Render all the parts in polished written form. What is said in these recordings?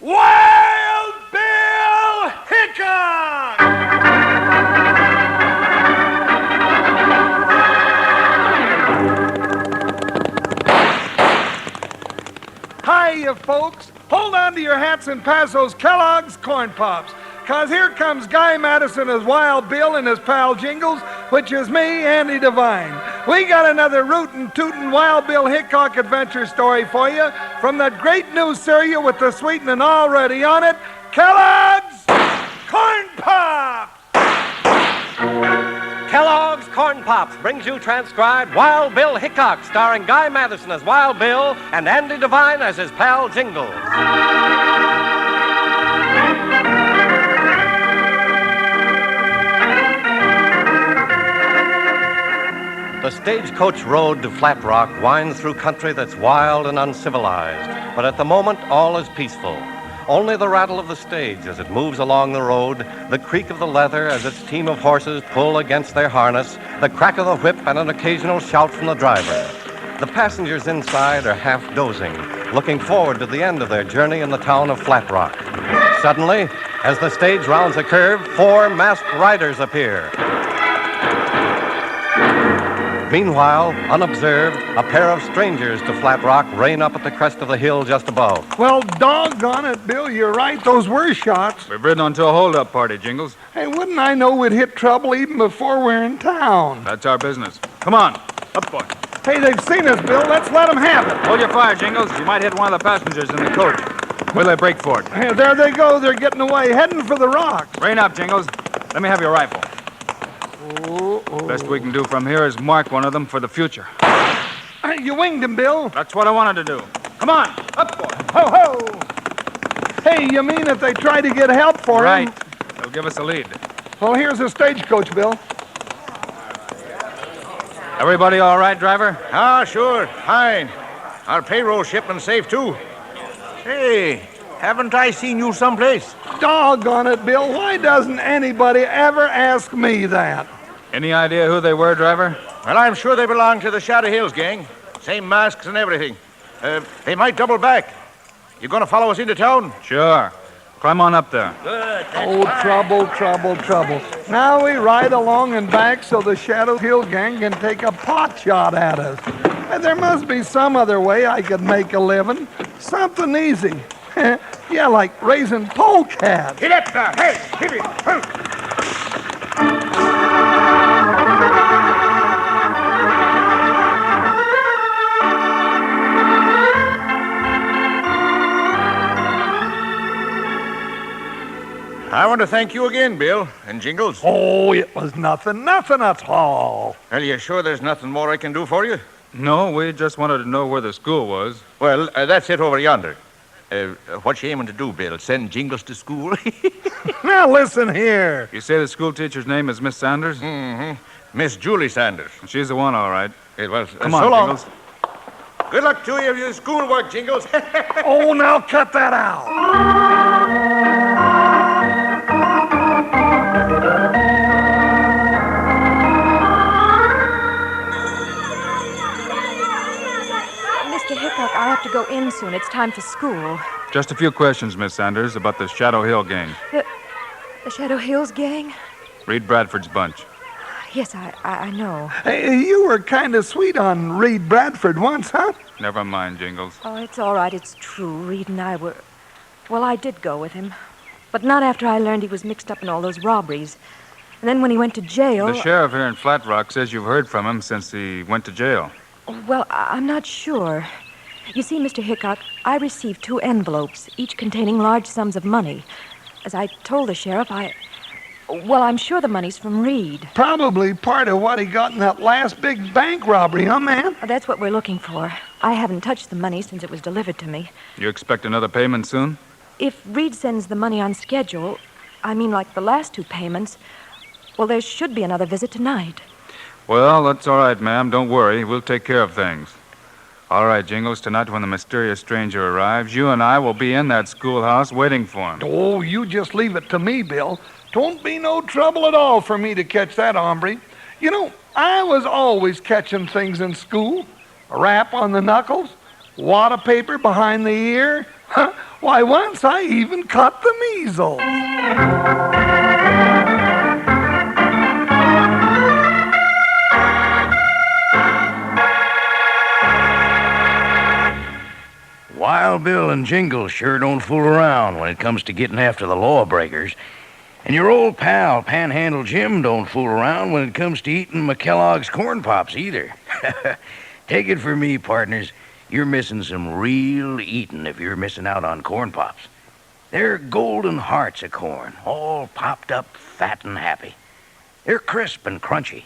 Wild Bill Hickok! Hiya, folks. Hold on to your hats and pass those Kellogg's Corn Pops. 'Cause here comes Guy Madison as Wild Bill and his pal Jingles, which is me, Andy Devine. We got another rootin' tootin' Wild Bill Hickok adventure story for you from that great new cereal with the sweetening already on it, Kellogg's Corn Pops! Kellogg's Corn Pops brings you transcribed Wild Bill Hickok, starring Guy Madison as Wild Bill and Andy Devine as his pal Jingles. The stagecoach road to Flat Rock winds through country that's wild and uncivilized, but at the moment all is peaceful. Only the rattle of the stage as it moves along the road, the creak of the leather as its team of horses pull against their harness, the crack of the whip, and an occasional shout from the driver. The passengers inside are half dozing, looking forward to the end of their journey in the town of Flat Rock. Suddenly, as the stage rounds a curve, 4 masked riders appear. Meanwhile, unobserved, a pair of strangers to Flat Rock rein up at the crest of the hill just above. Well, doggone it, Bill, you're right. Those were shots. We've ridden onto a hold-up party, Jingles. Hey, wouldn't I know we'd hit trouble even before we're in town? That's our business. Come on. Up, boy. Hey, they've seen us, Bill. Let's let them have it. Hold your fire, Jingles. You might hit one of the passengers in the coach. Wait till they break for it. Hey, there they go. They're getting away, heading for the rocks. Rein up, Jingles. Let me have your rifle. Oh. Best we can do from here is mark one of them for the future. Hey, you winged him, Bill. That's what I wanted to do. Come on. Up, boy. Ho, ho. Hey, you mean if they try to get help for Right. him? They'll give us a lead. Well, here's a stagecoach, Bill. Everybody all right, driver? Ah, sure. Fine. Our payroll shipment's safe, too. Hey, haven't I seen you someplace? Doggone it, Bill. Why doesn't anybody ever ask me that? Any idea who they were, driver? Well, I'm sure they belong to the Shadow Hills gang. Same masks and everything. They might double back. You going to follow us into town? Sure. Climb on up there. Good. Oh, trouble, trouble, trouble. Now we ride along and back so the Shadow Hill gang can take a pot shot at us. And there must be some other way I could make a living. Something easy. Yeah, like raising polecats. Get up there. Hey, give it. I want to thank you again, Bill and Jingles. Oh, it was nothing at all. Are you sure there's nothing more I can do for you? No, we just wanted to know where the school was. Well, that's it over yonder. What you aiming to do, Bill? Send Jingles to school? Now listen here. You say the school teacher's name is Miss Sanders? Mm-hmm. Miss Julie Sanders. She's the one, all right. Well, Come on, so long. Jingles. Good luck to you with your schoolwork, Jingles. Oh, now cut that out. Mr. Hickok, I have to go in soon. It's time for school. Just a few questions, Miss Sanders, about the Shadow Hill gang. The Shadow Hills gang? Reed Bradford's bunch. Yes, I know. Hey, you were kind of sweet on Reed Bradford once, huh? Never mind, Jingles. Oh, it's all right. It's true. Reed and I were... Well, I did go with him. But not after I learned he was mixed up in all those robberies. And then when he went to jail... The sheriff here in Flat Rock says you've heard from him since he went to jail. Well, I'm not sure. You see, Mr. Hickok, I received 2 envelopes, each containing large sums of money. As I told the sheriff, Well, I'm sure the money's from Reed. Probably part of what he got in that last big bank robbery, huh, man? That's what we're looking for. I haven't touched the money since it was delivered to me. You expect another payment soon? If Reed sends the money on schedule, I mean like the last 2 payments, well, there should be another visit tonight. Well, that's all right, ma'am. Don't worry. We'll take care of things. All right, Jingles, tonight when the mysterious stranger arrives, you and I will be in that schoolhouse waiting for him. Oh, you just leave it to me, Bill. Don't be no trouble at all for me to catch that hombre. You know, I was always catching things in school. A rap on the knuckles, wad of paper behind the ear, Why, once I even caught the measles. Wild Bill and Jingles sure don't fool around when it comes to getting after the lawbreakers. And your old pal, Panhandle Jim, don't fool around when it comes to eating McKellogg's corn pops either. Take it from me, partners, you're missing some real eating if you're missing out on corn pops. They're golden hearts of corn, all popped up, fat and happy. They're crisp and crunchy.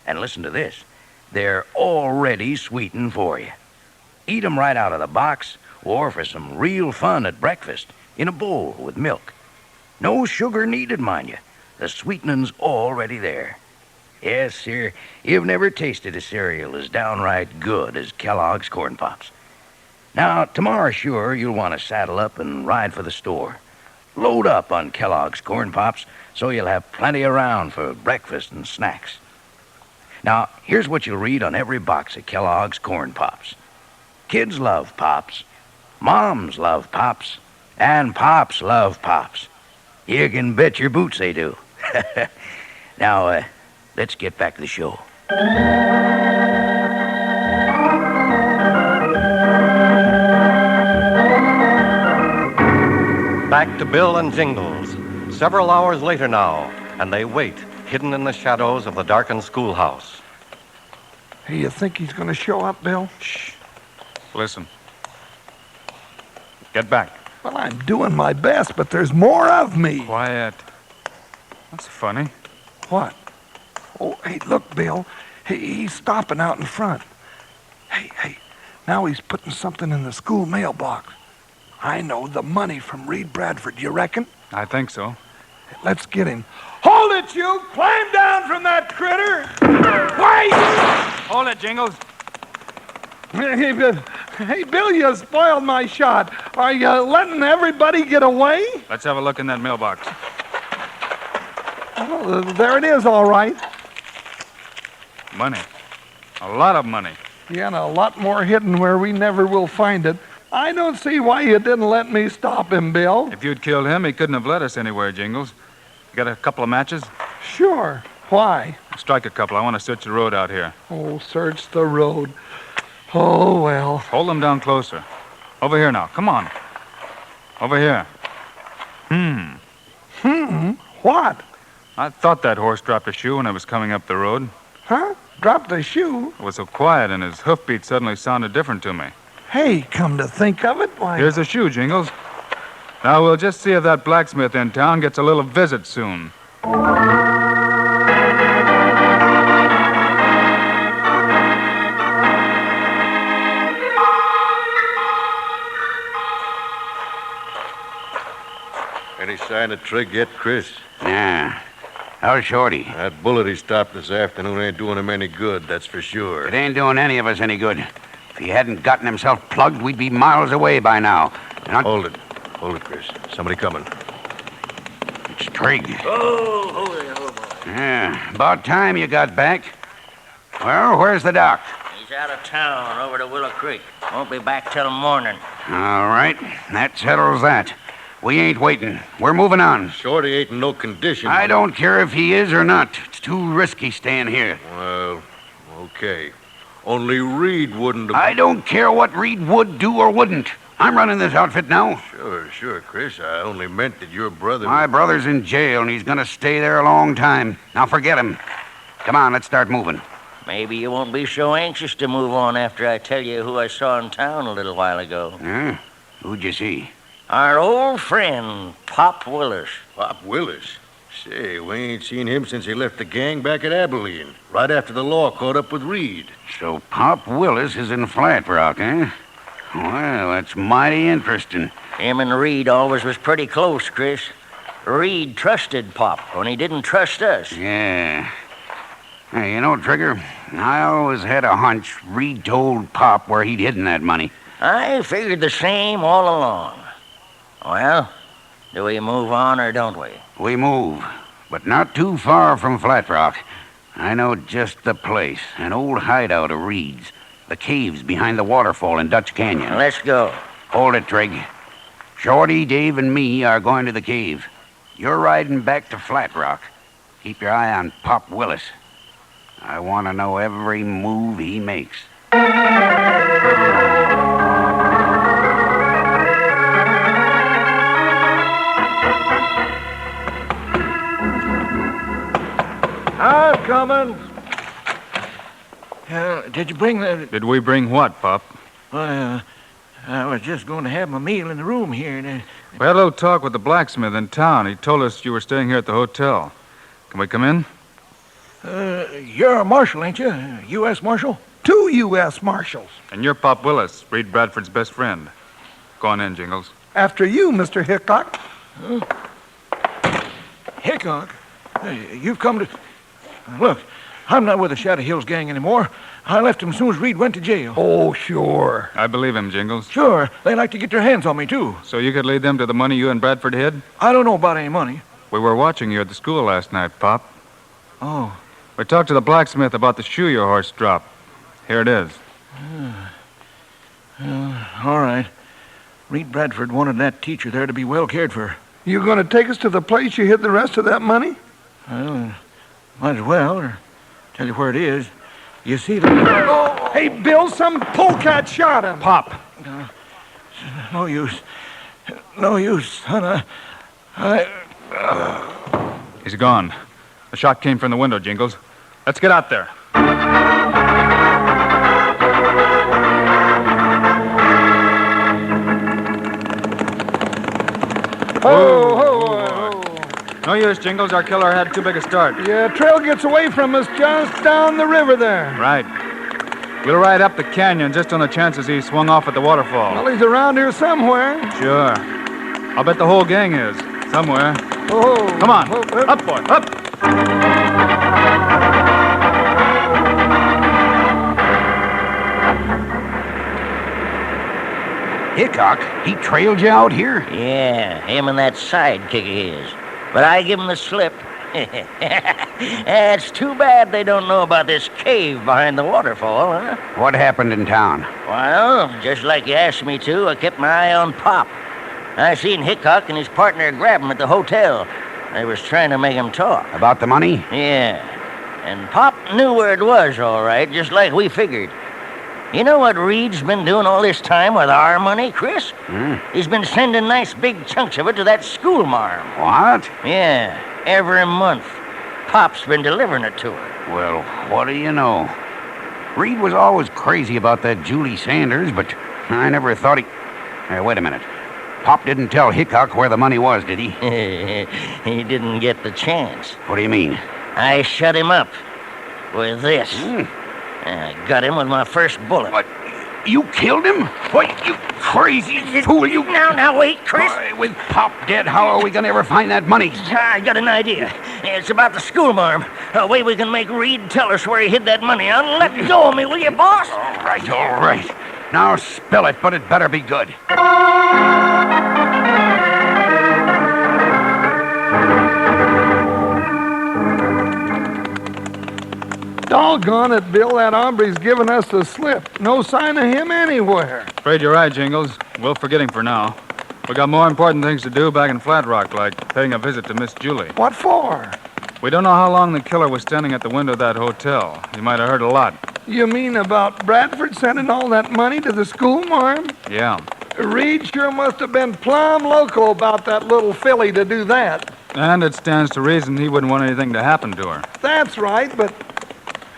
And listen to this, they're already sweetened for you. Eat 'em right out of the box, or for some real fun at breakfast, in a bowl with milk. No sugar needed, mind you. The sweetening's already there. Yes, sir, you've never tasted a cereal as downright good as Kellogg's Corn Pops. Now, tomorrow, sure, you'll want to saddle up and ride for the store. Load up on Kellogg's Corn Pops so you'll have plenty around for breakfast and snacks. Now, here's what you'll read on every box of Kellogg's Corn Pops. Kids love Pops, moms love Pops, and Pops love Pops. You can bet your boots they do. Now, let's get back to the show. Back to Bill and Jingles. Several hours later now, and they wait, hidden in the shadows of the darkened schoolhouse. Hey, you think he's going to show up, Bill? Shh. Listen. Get back. Well, I'm doing my best, but there's more of me. Quiet. That's funny. What? Oh, hey, look, Bill. He's stopping out in front. Hey, now he's putting something in the school mailbox. I know, the money from Reed Bradford, you reckon? I think so. Let's get him. Hold it, you! Climb down from that critter! Wait! Hold it, Jingles. Hey, Bill, you spoiled my shot. Are you letting everybody get away? Let's have a look in that mailbox. Oh, there it is, all right. Money. A lot of money. Yeah, and a lot more hidden where we never will find it. I don't see why you didn't let me stop him, Bill. If you'd killed him, he couldn't have led us anywhere, Jingles. You got a couple of matches? Sure. Why? Strike a couple. I want to search the road out here. Oh, search the road. Oh, well. Hold them down closer. Over here now. Come on. Over here. What? I thought that horse dropped a shoe when I was coming up the road. Huh? Dropped a shoe? It was so quiet, and his hoofbeat suddenly sounded different to me. Hey, come to think of it, why... Here's a shoe, Jingles. Now, we'll just see if that blacksmith in town gets a little visit soon. Any sign of Trigg yet, Chris? Nah. How's Shorty? That bullet he stopped this afternoon ain't doing him any good, that's for sure. It ain't doing any of us any good. If he hadn't gotten himself plugged, we'd be miles away by now. Hold it, Chris. Somebody coming. It's Trigg. Oh, hold it. Yeah, about time you got back. Well, where's the doc? He's out of town, over to Willow Creek. Won't be back till morning. All right, that settles that. We ain't waiting. We're moving on. Shorty ain't in no condition. I don't care if he is or not. It's too risky staying here. Well, okay. Only Reed wouldn't have... I don't care what Reed would do or wouldn't. I'm running this outfit now. Sure, Chris. I only meant that your brother... My brother's in jail, and he's going to stay there a long time. Now forget him. Come on, let's start moving. Maybe you won't be so anxious to move on after I tell you who I saw in town a little while ago. Huh? Who'd you see? Our old friend, Pop Willis. Pop Willis? Say, we ain't seen him since he left the gang back at Abilene, right after the law caught up with Reed. So Pop Willis is in Flat Rock, eh? Well, that's mighty interesting. Him and Reed always was pretty close, Chris. Reed trusted Pop when he didn't trust us. Yeah. Hey, you know, Trigger, I always had a hunch Reed told Pop where he'd hidden that money. I figured the same all along. Well, do we move on or don't we? We move, but not too far from Flat Rock. I know just the place, an old hideout of Reed's. The caves behind the waterfall in Dutch Canyon. Let's go. Hold it, Trig. Shorty, Dave, and me are going to the cave. You're riding back to Flat Rock. Keep your eye on Pop Willis. I want to know every move he makes. I'm coming. Did you bring the... Did we bring what, Pop? Well, I was just going to have my meal in the room here. We had a little talk with the blacksmith in town. He told us you were staying here at the hotel. Can we come in? You're a marshal, ain't you? U.S. Marshal? 2 U.S. Marshals. And you're Pop Willis, Reed Bradford's best friend. Go on in, Jingles. After you, Mr. Hickok. Hickok? You've come to... Look, I'm not with the Shadow Hills gang anymore. I left him as soon as Reed went to jail. Oh, sure. I believe him, Jingles. Sure. They like to get their hands on me, too. So you could lead them to the money you and Bradford hid? I don't know about any money. We were watching you at the school last night, Pop. Oh. We talked to the blacksmith about the shoe your horse dropped. Here it is. All right. Reed Bradford wanted that teacher there to be well cared for. You going to take us to the place you hid the rest of that money? Well, might as well, or tell you where it is. You see the... Oh, hey, Bill, some polecat shot him. Pop. No use. No use, son. He's gone. The shot came from the window, Jingles. Let's get out there. Ho, ho, ho. No use, Jingles. Our killer had too big a start. Yeah, trail gets away from us just down the river there. Right. We'll ride up the canyon just on the chances he swung off at the waterfall. Well, he's around here somewhere. Sure. I'll bet the whole gang is. Somewhere. Oh, Come on. oh, Up, boy. Up. Hickok, he trailed you out here? Yeah, him and that sidekick of his. But I give him the slip. It's too bad they don't know about this cave behind the waterfall, huh? What happened in town? Well, just like you asked me to, I kept my eye on Pop. I seen Hickok and his partner grab him at the hotel. They was trying to make him talk. About the money? Yeah. And Pop knew where it was, all right, just like we figured. You know what Reed's been doing all this time with our money, Chris? He's been sending nice big chunks of it to that schoolmarm. What? Yeah, every month. Pop's been delivering it to her. Well, what do you know? Reed was always crazy about that Julie Sanders, but I never thought he... wait a minute. Pop didn't tell Hickok where the money was, did he? He didn't get the chance. What do you mean? I shut him up with this. I got him with my first bullet. What? You killed him? What, you crazy fool, you... Now, wait, Chris. Boy, with Pop dead, how are we going to ever find that money? I got an idea. It's about the schoolmarm. A way we can make Reed tell us where he hid that money. Let go of me, will you, boss? All right. Now spill it, but it better be good. Doggone it, Bill, that hombre's given us the slip. No sign of him anywhere. Afraid you're right, Jingles. We'll forget him for now. We got more important things to do back in Flat Rock, like paying a visit to Miss Julie. What for? We don't know how long the killer was standing at the window of that hotel. You might have heard a lot. You mean about Bradford sending all that money to the schoolmarm? Yeah. Reed sure must have been plumb loco about that little filly to do that. And it stands to reason he wouldn't want anything to happen to her. That's right, but...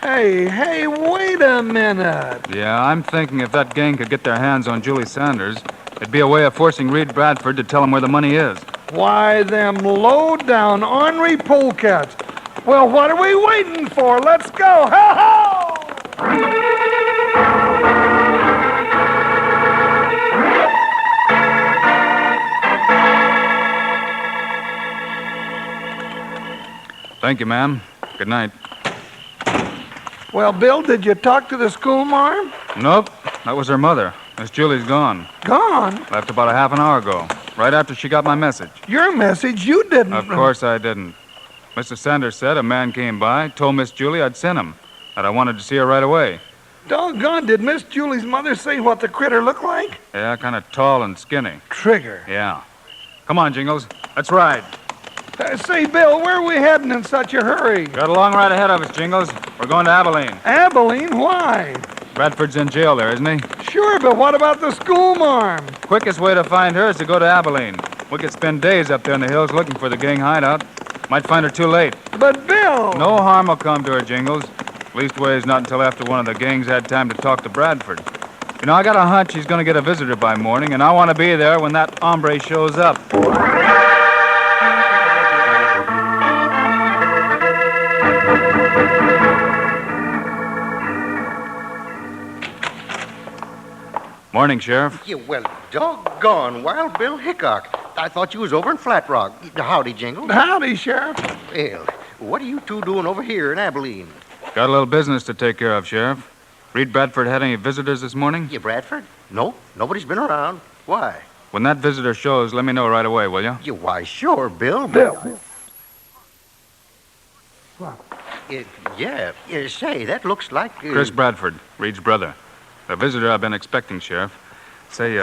Hey, wait a minute. Yeah, I'm thinking if that gang could get their hands on Julie Sanders, it'd be a way of forcing Reed Bradford to tell him where the money is. Why, them low-down, ornery polecats. Well, what are we waiting for? Let's go. Ho-ho! Thank you, ma'am. Good night. Well, Bill, did you talk to the schoolmarm? Nope. That was her mother. Miss Julie's gone. Gone? Left about a half an hour ago, right after she got my message. Your message? You didn't... Of course I didn't. Mr. Sanders said a man came by, told Miss Julie I'd sent him, that I wanted to see her right away. Doggone, did Miss Julie's mother say what the critter looked like? Yeah, kind of tall and skinny. Trigger. Yeah. Come on, Jingles. Let's ride. Say, Bill, where are we heading in such a hurry? Got a long ride ahead of us, Jingles. We're going to Abilene. Abilene? Why? Bradford's in jail there, isn't he? Sure, but what about the schoolmarm? Quickest way to find her is to go to Abilene. We could spend days up there in the hills looking for the gang hideout. Might find her too late. But, Bill... No harm will come to her, Jingles. Leastways, not until after one of the gangs had time to talk to Bradford. You know, I got a hunch he's going to get a visitor by morning, and I want to be there when that hombre shows up. Morning, Sheriff. Yeah, well, doggone, Wild Bill Hickok. I thought you was over in Flat Rock. Howdy, Jingles. Howdy, Sheriff. Well, what are you two doing over here in Abilene? Got a little business to take care of, Sheriff. Reed Bradford had any visitors this morning? Yeah, Bradford? No, nobody's been around. Why? When that visitor shows, let me know right away, will you? Yeah, why, sure, Bill. Bill. Yeah, say, that looks like... Chris Bradford, Reed's brother. The visitor I've been expecting, Sheriff. Say,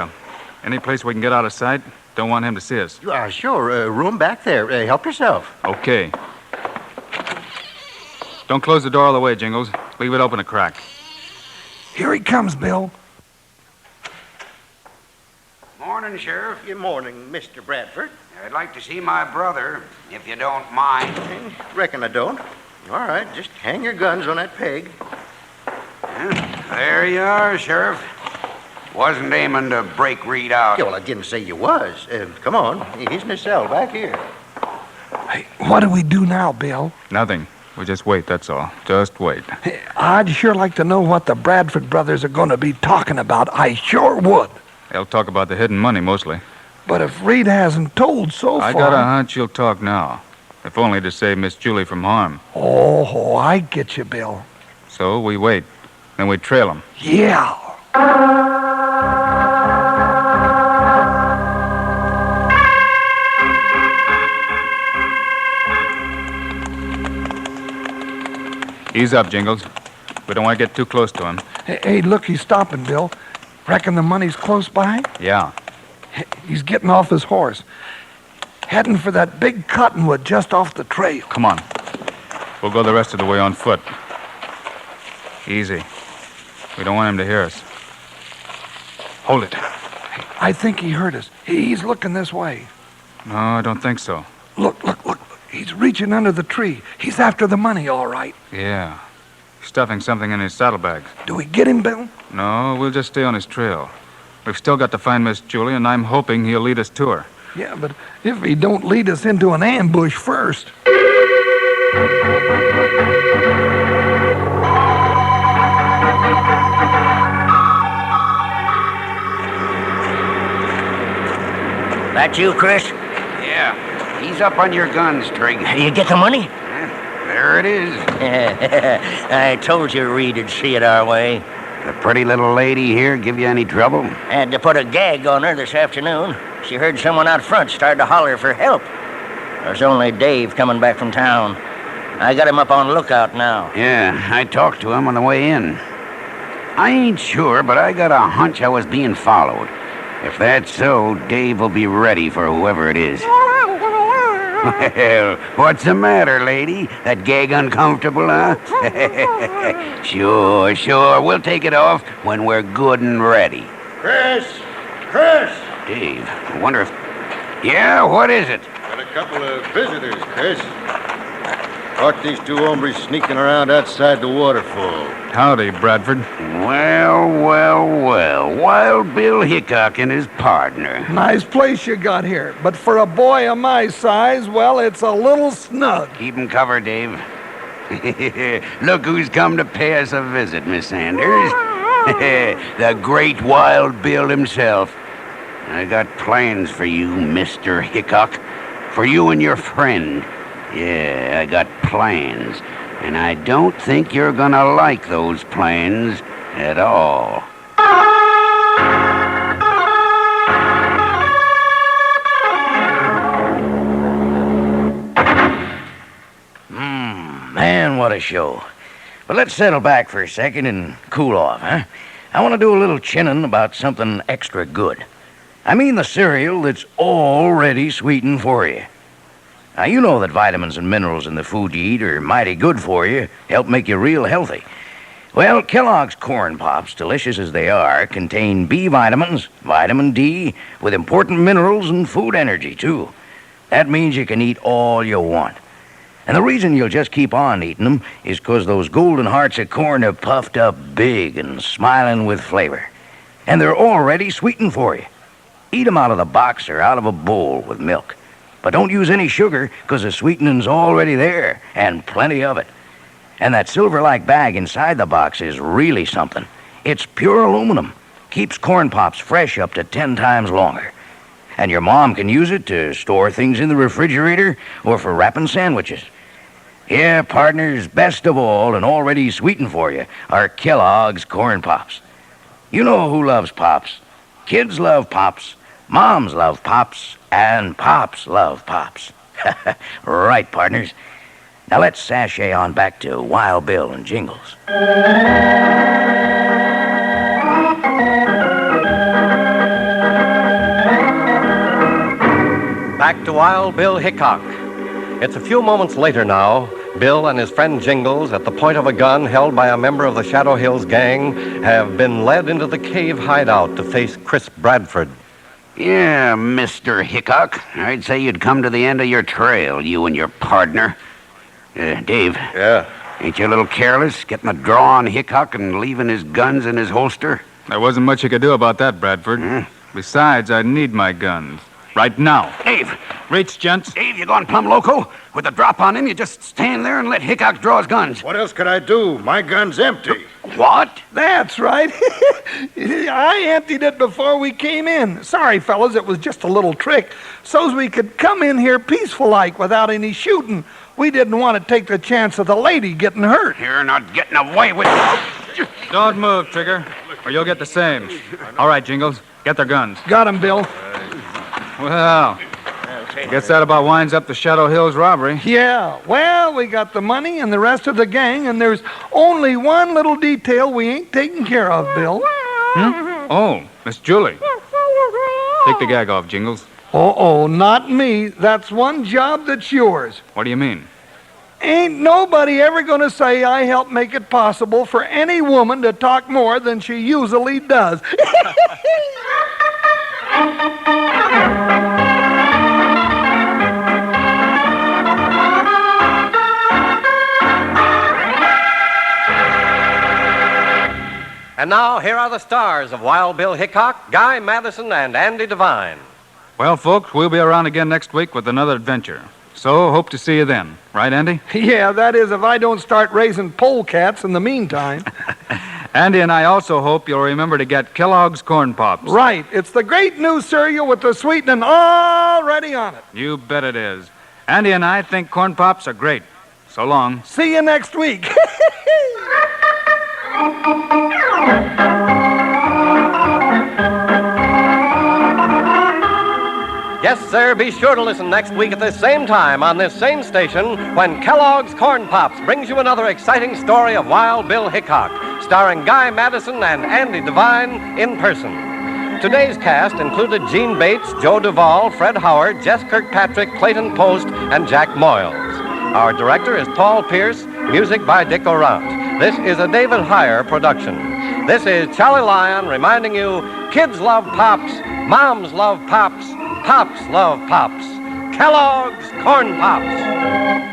any place we can get out of sight? Don't want him to see us. Sure. Room back there. Help yourself. Okay. Don't close the door all the way, Jingles. Leave it open a crack. Here he comes, Bill. Morning, Sheriff. Good morning, Mr. Bradford. I'd like to see my brother, if you don't mind. Reckon I don't. All right, just hang your guns on that peg. There you are, Sheriff. Wasn't aiming to break Reed out. Yeah, well, I didn't say you was. Come on. He's in his cell back here. Hey, what do we do now, Bill? Nothing. We just wait, that's all. Just wait. Hey, I'd sure like to know what the Bradford brothers are going to be talking about. I sure would. They'll talk about the hidden money, mostly. But if Reed hasn't told so far... I got a hunch he'll talk now. If only to save Miss Julie from harm. Oh, I get you, Bill. So we wait. Then we trail him. Yeah. Ease up, Jingles. We don't want to get too close to him. Hey, look, he's stopping, Bill. Reckon the money's close by? Yeah. He's getting off his horse. Heading for that big cottonwood just off the trail. Come on. We'll go the rest of the way on foot. Easy. We don't want him to hear us. Hold it. I think he heard us. He's looking this way. No, I don't think so. Look. He's reaching under the tree. He's after the money, all right. Yeah. Stuffing something in his saddlebags. Do we get him, Bill? No, we'll just stay on his trail. We've still got to find Miss Julie, and I'm hoping he'll lead us to her. Yeah, but if he don't lead us into an ambush first. That you, Chris? Yeah. Ease up on your guns, Trig. You get the money? There it is. I told you Reed'd see it our way. The pretty little lady here give you any trouble? Had to put a gag on her this afternoon. She heard someone out front start to holler for help. There's only Dave coming back from town. I got him up on lookout now. Yeah, I talked to him on the way in. I ain't sure, but I got a hunch I was being followed. If that's so, Dave will be ready for whoever it is. Well, what's the matter, lady? That gag uncomfortable, huh? Sure. We'll take it off when we're good and ready. Chris! Dave, I wonder if... Yeah, what is it? Got a couple of visitors, Chris. Caught these two hombres sneaking around outside the waterfall. Howdy, Bradford. Well. Wild Bill Hickok and his partner. Nice place you got here. But for a boy of my size, well, it's a little snug. Keep 'em covered, Dave. Look who's come to pay us a visit, Miss Sanders. The great Wild Bill himself. I got plans for you, Mr. Hickok. For you and your friend. Yeah, I got plans. And I don't think you're gonna like those plans at all. Man, what a show. But let's settle back for a second and cool off, huh? I want to do a little chinning about something extra good. I mean the cereal that's already sweetened for you. Now, you know that vitamins and minerals in the food you eat are mighty good for you, help make you real healthy. Well, Kellogg's Corn Pops, delicious as they are, contain B vitamins, vitamin D, with important minerals and food energy, too. That means you can eat all you want. And the reason you'll just keep on eating them is 'cause those golden hearts of corn are puffed up big and smiling with flavor. And they're already sweetened for you. Eat them out of the box or out of a bowl with milk. But don't use any sugar, 'cause the sweetening's already there, and plenty of it. And that silver-like bag inside the box is really something. It's pure aluminum. Keeps Corn Pops fresh up to 10 times longer. And your mom can use it to store things in the refrigerator or for wrapping sandwiches. Yeah, partners, best of all and already sweetened for you are Kellogg's Corn Pops. You know who loves Pops. Kids love Pops, moms love Pops, and Pops love Pops. Right, partners. Now let's sashay on back to Wild Bill and Jingles. Back to Wild Bill Hickok. It's a few moments later now. Bill and his friend Jingles, at the point of a gun held by a member of the Shadow Hills gang, have been led into the cave hideout to face Chris Bradford. Yeah, Mr. Hickok. I'd say you'd come to the end of your trail, you and your partner. Dave. Yeah? Ain't you a little careless, getting the draw on Hickok and leaving his guns in his holster? There wasn't much you could do about that, Bradford. Besides, I need my guns. Right now. Dave! Reach, gents. Dave, you gone plumb loco? With the drop on him, you just stand there and let Hickok draw his guns. What else could I do? My gun's empty. What? That's right. I emptied it before we came in. Sorry, fellas, it was just a little trick. So's we could come in here peaceful-like without any shooting. We didn't want to take the chance of the lady getting hurt. You're not getting away with it. Don't move, Trigger, or you'll get the same. All right, Jingles, get their guns. Got him, Bill. Well, guess that about winds up the Shadow Hills robbery. Yeah, well, we got the money and the rest of the gang, and there's only one little detail we ain't taken care of, Bill. Oh, Miss Julie. Take the gag off, Jingles. Oh, not me. That's one job that's yours. What do you mean? Ain't nobody ever gonna say I helped make it possible for any woman to talk more than she usually does. And now, here are the stars of Wild Bill Hickok, Guy Madison, and Andy Devine. Well, folks, we'll be around again next week with another adventure. So, hope to see you then. Right, Andy? Yeah, that is if I don't start raising polecats in the meantime. Andy and I also hope you'll remember to get Kellogg's Corn Pops. Right. It's the great new cereal with the sweetening already on it. You bet it is. Andy and I think Corn Pops are great. So long. See you next week. Yes, sir, be sure to listen next week at this same time on this same station when Kellogg's Corn Pops brings you another exciting story of Wild Bill Hickok, starring Guy Madison and Andy Devine in person. Today's cast included Gene Bates, Joe Duvall, Fred Howard, Jess Kirkpatrick, Clayton Post, and Jack Moyles. Our director is Paul Pierce, music by Dick Orant. This is a David Heyer production. This is Charlie Lyon reminding you, kids love Pops, moms love Pops, Pops love Pops. Kellogg's Corn Pops.